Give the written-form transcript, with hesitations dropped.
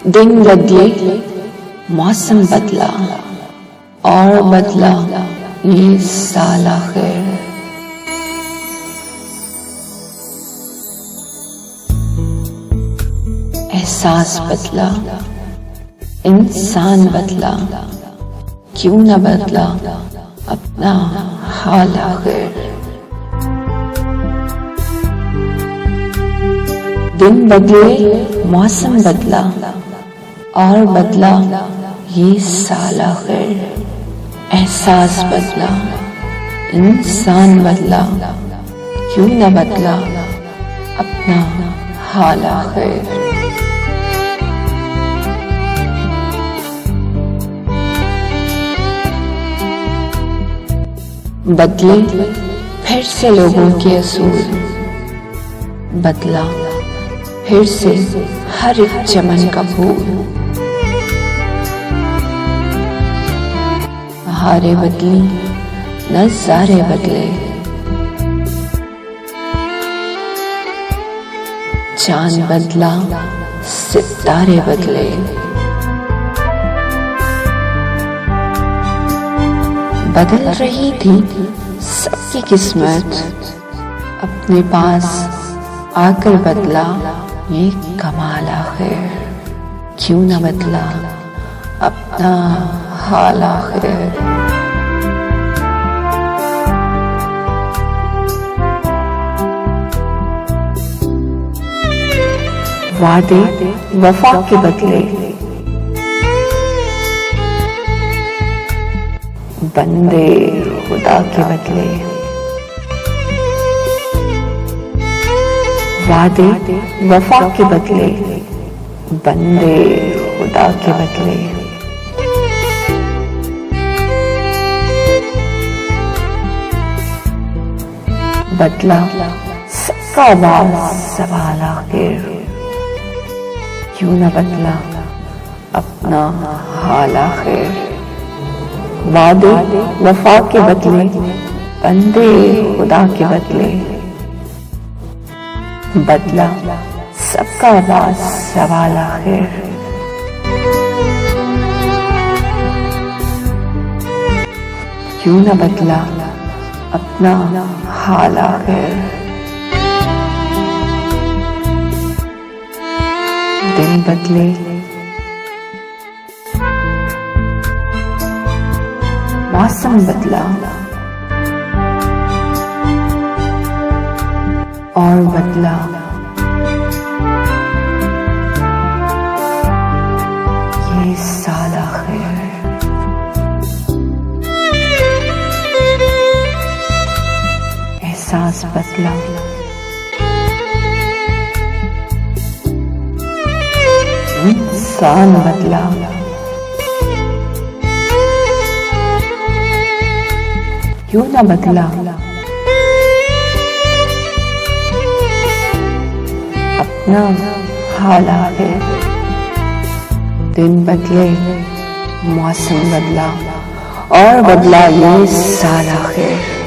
दिन बदले, मौसम बदला और बदला ये साल आखिर। एहसास बदला, इंसान बदला, क्यों न बदला अपना हाल आखिर। दिन बदले, मौसम बदला और बदला ये साल आखिर। एहसास बदला, इंसान बदला, क्यों न बदला अपना हाल आखिर। बदले फिर से लोगों के असूल, बदला फिर से हर एक चमन का फूल। बहारें बदली, नज़ारे बदले, चांद बदला, सितारे बदले। बदल रही थी सबकी किस्मत, अपने पास आकर बदला ये कमाल आखिर। क्यों न बदला अपना हाल आखिर। वादे वफा के बदले, बंदे खुदा के बदले। वादे वफा के बदले, बंदे खुदा के बदले। बदला सबका सवाल आखिर। क्यों न बदला अपना हाल आखिर। वादे वफा के बदले, बंदे खुदा के बदले। बदला सबका सवाल आखिर। क्यों न बदला अपना हाल आखिर। दिन बदले, मौसम बदला और बदला ये साल आखिर। एहसास बदला, इंसान बदला, क्यों न बदला अपना हाल आखिर। दिन बदले, मौसम बदला और बदला ये साल आखिर।